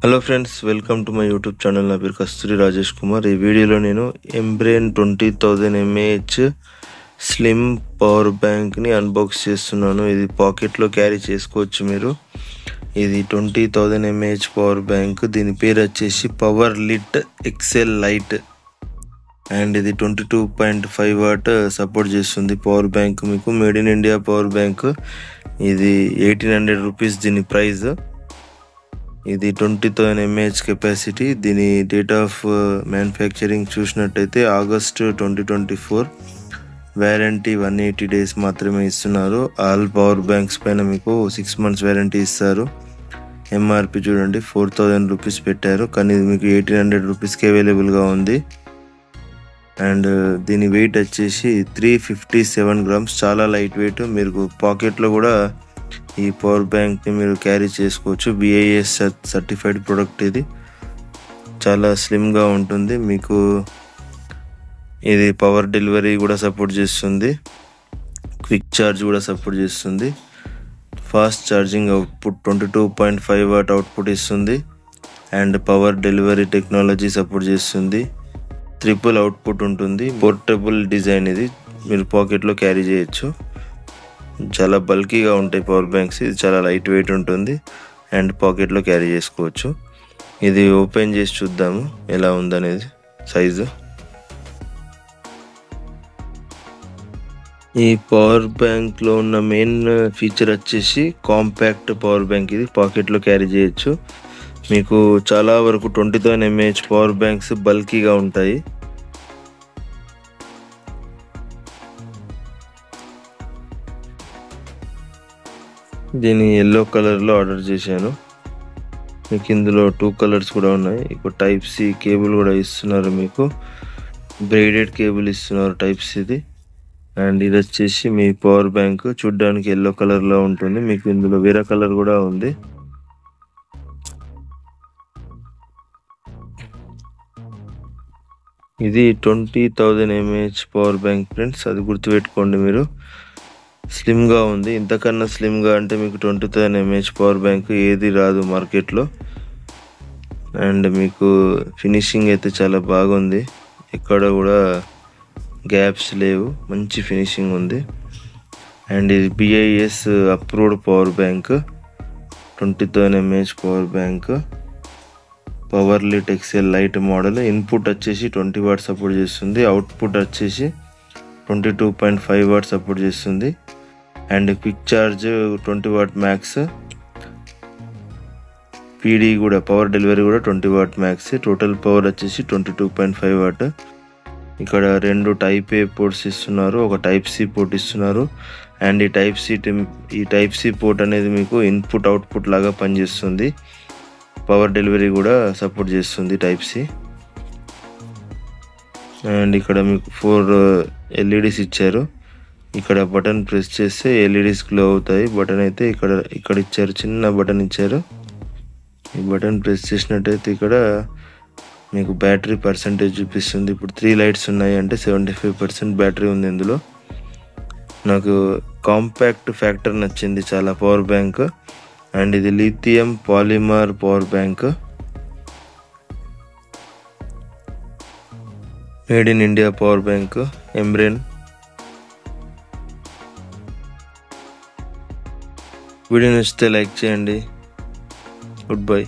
Hello friends, welcome to my YouTube channel. నా పేరు కస్తూరి రాజేష్ కుమార్. ఈ వీడియోలో నేను ఎంబ్రెయిన్ 20,000 mAh స్లిమ్ పవర్ బ్యాంక్ని అన్బాక్స్ చేస్తున్నాను. ఇది పాకెట్లో క్యారీ చేసుకోవచ్చు మీరు. ఇది 20,000 mAh పవర్ బ్యాంక్. దీని పేరు వచ్చేసి power lit excel light and ఇది 22.5 వాట్ సపోర్ట్ చేస్తుంది. పవర్ బ్యాంక్ మీకు made in India power bank. ఇది 1800 రూపీస్ దీని ప్రైస్. ఇది 20,000 mAh కెపాసిటీ. దీని డేట్ ఆఫ్ మ్యానుఫ్యాక్చరింగ్ చూసినట్టయితే ఆగస్ట్ 2024. వ్యారంటీ 180 days మాత్రమే ఇస్తున్నారు. ఆల్ పవర్ బ్యాంక్స్ పైన మీకు 6 months వ్యారంటీ ఇస్తారు. ఎంఆర్పి చూడండి 4,000 రూపీస్ పెట్టారు, కానీ ఇది మీకు 1800 రూపీస్కి అవైలబుల్గా ఉంది. అండ్ దీని వెయిట్ వచ్చేసి 357 grams, చాలా లైట్ వెయిట్. మీరు పాకెట్లో కూడా ఈ పవర్ బ్యాంక్ని మీరు క్యారీ చేసుకోవచ్చు. BIS certified product. ఇది చాలా స్లిమ్గా ఉంటుంది. మీకు ఇది పవర్ డెలివరీ కూడా సపోర్ట్ చేస్తుంది, క్విక్ ఛార్జ్ కూడా సపోర్ట్ చేస్తుంది, fast charging output 22.5 watt output ఇస్తుంది, and power delivery technology support చేస్తుంది. ట్రిపుల్ అవుట్పుట్ ఉంటుంది. Portable design. ఇది మీరు పాకెట్లో క్యారీ చేయొచ్చు. చాలా బల్కీగా ఉంటాయి పవర్ బ్యాంక్స్. ఇది చాలా లైట్ వెయిట్ ఉంటుంది అండ్ పాకెట్లో క్యారీ చేసుకోవచ్చు. ఇది ఓపెన్ చేసి చూద్దాము ఎలా ఉందనేది సైజు. ఈ పవర్ బ్యాంక్లో ఉన్న మెయిన్ ఫీచర్ వచ్చేసి కాంపాక్ట్ పవర్ బ్యాంక్. ఇది పాకెట్లో క్యారీ చేయొచ్చు. మీకు చాలా వరకు 20,000 mAh పవర్ బ్యాంక్స్ బల్కీగా ఉంటాయి. దీన్ని ఎల్లో కలర్లో ఆర్డర్ చేశాను. మీకు ఇందులో 2 కలర్స్ కూడా ఉన్నాయి. ఇప్పుడు టైప్ సి కేబుల్ కూడా ఇస్తున్నారు. మీకు బ్రేడెడ్ కేబుల్ ఇస్తున్నారు టైప్ సిది. అండ్ ఇది వచ్చేసి మీ పవర్ బ్యాంక్. చూడ్డానికి ఎల్లో కలర్లో ఉంటుంది. మీకు ఇందులో వేరే కలర్ కూడా ఉంది. ఇది 20,000 mAh పవర్ బ్యాంక్ ఫ్రెండ్స్, అది గుర్తుపెట్టుకోండి మీరు. స్లిమ్గా ఉంది. ఇంతకన్నా స్లిమ్గా అంటే మీకు 20,000 mAh పవర్ బ్యాంక్ ఏది రాదు మార్కెట్లో. అండ్ మీకు ఫినిషింగ్ అయితే చాలా బాగుంది. ఎక్కడ కూడా గ్యాప్స్ లేవు, మంచి ఫినిషింగ్ ఉంది. అండ్ ఇది BIS approved power bank. 20,000 mAh power bank, power lit excel light model. Input వచ్చేసి 20 వాట్ సపోర్ట్ చేస్తుంది. అవుట్పుట్ వచ్చేసి 22.5 వాట్ సపోర్ట్ చేస్తుంది. And quick charge 20 watt max. PD కూడా పవర్ డెలివరీ కూడా 20 వాట్ మ్యాక్స్. టోటల్ పవర్ వచ్చేసి 22.5 what. ఇక్కడ 2 type A ports ఇస్తున్నారు, ఒక టైప్ C పోర్ట్ ఇస్తున్నారు. అండ్ ఈ టైప్ C పోర్ట్ అనేది మీకు ఇన్పుట్ అవుట్పుట్ లాగా పనిచేస్తుంది. పవర్ డెలివరీ కూడా సపోర్ట్ చేస్తుంది టైప్ C. అండ్ ఇక్కడ మీకు 4 LEDs ఇచ్చారు. ఇక్కడ బటన్ ప్రెస్ చేస్తే LEDs గ్లో అవుతాయి. బటన్ అయితే ఇక్కడ ఇచ్చారు, చిన్న బటన్ ఇచ్చారు. ఈ బటన్ ప్రెస్ చేసినట్టయితే ఇక్కడ మీకు బ్యాటరీ పర్సంటేజ్ చూపిస్తుంది. ఇప్పుడు 3 లైట్స్ ఉన్నాయి అంటే 75% బ్యాటరీ ఉంది ఇందులో. నాకు కాంపాక్ట్ ఫ్యాక్టర్ నచ్చింది చాలా పవర్ బ్యాంక్. అండ్ ఇది lithium polymer power bank, made in India power bank Ambrane. Video నచ్చితే లైక్ చేయండి. Good bye.